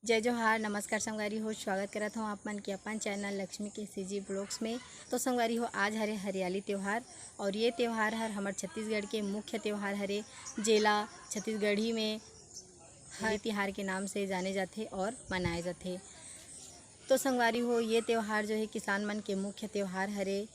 जय जोहार, नमस्कार संगवारी हो। स्वागत करत हूँ आप मन के अपन चैनल लक्ष्मी के सीजी ब्लॉग्स में। तो संगवारी हो, आज हरे हरियाली त्यौहार और ये त्यौहार हर हमारे छत्तीसगढ़ के मुख्य त्यौहार हरे, जेला छत्तीसगढ़ी में हर तिहार के नाम से जाने जाते और मनाए जाते। तो संगवारी हो, ये त्यौहार जो है किसान मन के मुख्य त्यौहार हरे।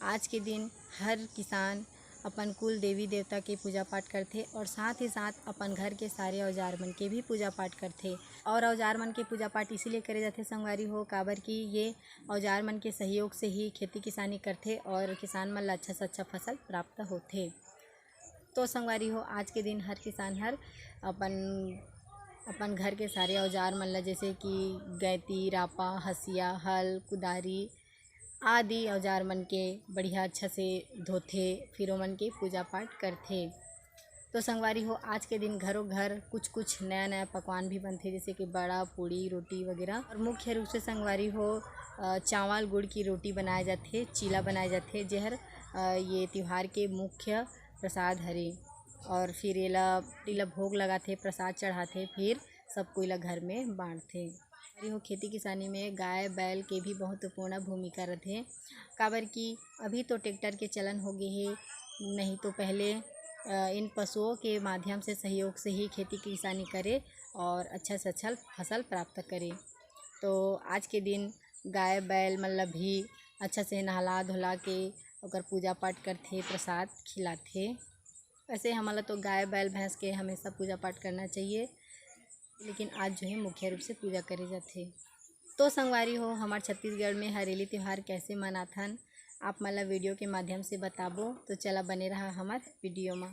आज के दिन हर किसान अपन कुल देवी देवता के पूजा पाठ करते और साथ ही साथ अपन घर के सारे औजार मन के भी पूजा पाठ करते। और औजार मन के पूजा पाठ इसीलिए करे जाते संगवारी हो, काबर कि ये औजार मन के सहयोग से ही खेती किसानी करते और किसान मन ला अच्छा से अच्छा फसल प्राप्त होते। तो संगवारी हो, आज के दिन हर किसान हर अपन घर के सारे औजार मन ला, जैसे कि गैती, रापा, हसिया, हल, कुदारी आदि औजार मन के बढ़िया अच्छा से धोथे, फिर ओमन के पूजा पाठ करथे। तो संगवारी हो, आज के दिन घरों घर कुछ कुछ नया नया पकवान भी बनते, जैसे कि बड़ा, पूड़ी, रोटी वगैरह। और मुख्य रूप से संगवारी हो, चावल गुड़ की रोटी बनाए जाते, चीला बनाए जाते, जेहर ये त्यौहार के मुख्य प्रसाद हरे। और फिर एला भोग लगाते, प्रसाद चढ़ाते, फिर सब कोई ला घर में बांटथे। हो खेती किसानी में गाय बैल के भी महत्वपूर्ण भूमिका रहते, काबर कि अभी तो ट्रैक्टर के चलन हो गए है, नहीं तो पहले इन पशुओं के माध्यम से सहयोग से ही खेती किसानी करे और अच्छा से अच्छा फसल प्राप्त करे। तो आज के दिन गाय बैल मतलब भी अच्छा से नहला धुला के ओकर पूजा पाठ करथे, प्रसाद खिलाथे। वैसे हमारा तो गाय बैल भैंस के हमेशा पूजा पाठ करना चाहिए, लेकिन आज जो है मुख्य रूप से पूजा करे जाते। तो संगवारी हो, हमारे छत्तीसगढ़ में हरेली त्यौहार कैसे मनाथन आप मला वीडियो के माध्यम से बताबो। तो चला बने रहा हमारे वीडियो में।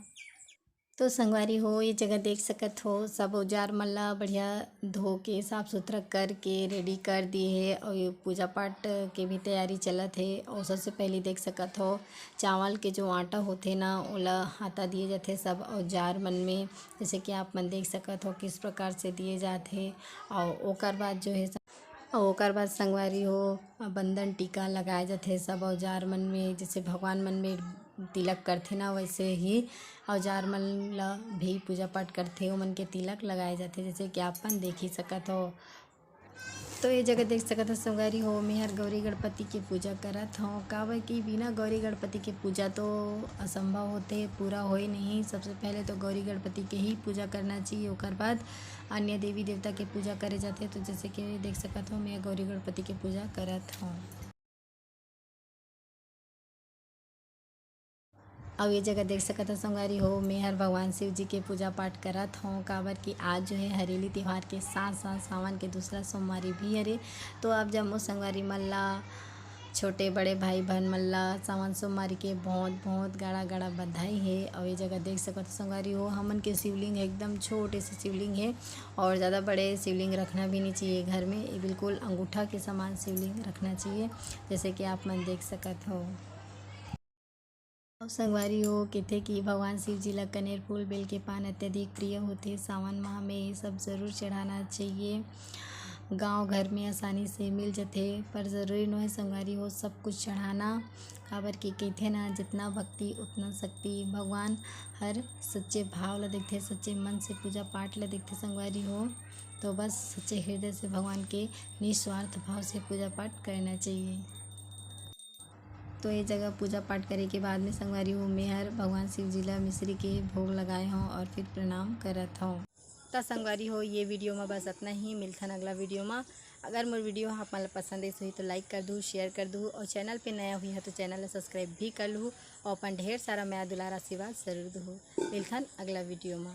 तो संगवारी हो, ये जगह देख सकत हो, सब औजार मन ला बढ़िया धो के साफ सुथरा करके रेडी कर दिए है और ये पूजा पाठ के भी तैयारी चलत है। और सबसे पहले देख सकत हो, चावल के जो आटा होते ना, ओला आटा दिए जाते सब औजार मन में, जैसे कि आप मन देख सकत हो किस प्रकार से दिए जाते। और ओकर बाद जो है और ओकर बाद संगवारी हो, बंधन टीका लगाए जाते सब औजार मन में, जैसे भगवान मन में तिलक करथे ना, वैसे ही औजार मन ला भी पूजा पाठ करथे, ओमन के तिलक लगाए जाते, जैसे कि आपन देख ही सकत हो। तो ये जगह देख सकत हो संगवारी हो, मेहर गौरी गणपति के पूजा करत हूँ, काबर कि बिना गौरी गणपति के पूजा तो असंभव होते, पूरा होए नहीं। सबसे पहले तो गौरी गणपति के ही पूजा करना चाहिए, ओकर बाद अन्य देवी देवता के पूजा करे जाते। तो जैसे कि देख सकत हो, मैं गौरी गणपति के पूजा करत हूँ। और ये जगह देख सकत हो संगवारी हो, मैं हर भगवान शिव जी के पूजा पाठ करत हूँ, काबर कि आज जो है हरेली त्यौहार के साथ साथ सावन के दूसरा सोमवारी भी हरे। तो आप जम्मो संगवारी मन ला, छोटे बड़े भाई बहन मन ला सावन सोमवारी के बहुत बहुत गाड़ा गाड़ा बधाई है। और ये जगह देख सकत हो संगवारी हो, हमन के शिवलिंग एकदम छोटे से शिवलिंग है और ज़्यादा बड़े शिवलिंग रखना भी नहीं चाहिए घर में, ये बिल्कुल अंगूठा के समान शिवलिंग रखना चाहिए, जैसे कि आप मन देख सकत हो। संगवारी हो, कहते कि भगवान शिव जी ला कनेर फूल बेल के पान अत्यधिक प्रिय होते। सावन माह में ये सब ज़रूर चढ़ाना चाहिए। गांव घर में आसानी से मिल जाते, पर ज़रूरी नहीं है संगवारी हो सब कुछ चढ़ाना, काबर कि कहते ना, जितना भक्ति उतना शक्ति। भगवान हर सच्चे भाव ला देखते, सच्चे मन से पूजा पाठ ला देखते संगवारी हो। तो बस सच्चे हृदय से भगवान के निस्वार्थ भाव से पूजा पाठ करना चाहिए। तो ये जगह पूजा पाठ करे के बाद में संगवारी हो, मैं हर भगवान शिव जी ला मिश्री के भोग लगाए हूँ और फिर प्रणाम करत हूँ। तो संगवारी हो, ये वीडियो में बस इतना ही, मिलथन अगला वीडियो में। अगर मोर वीडियो आप मन पसंद है तो लाइक कर दूँ, शेयर कर दूँ, और चैनल पे नया हुई है तो चैनल ला सब्सक्राइब भी कर लूँ, और अपन ढेर सारा मेरा दुलारा आशीर्वाद जरूर दूँ। मिलथन अगला वीडियो में।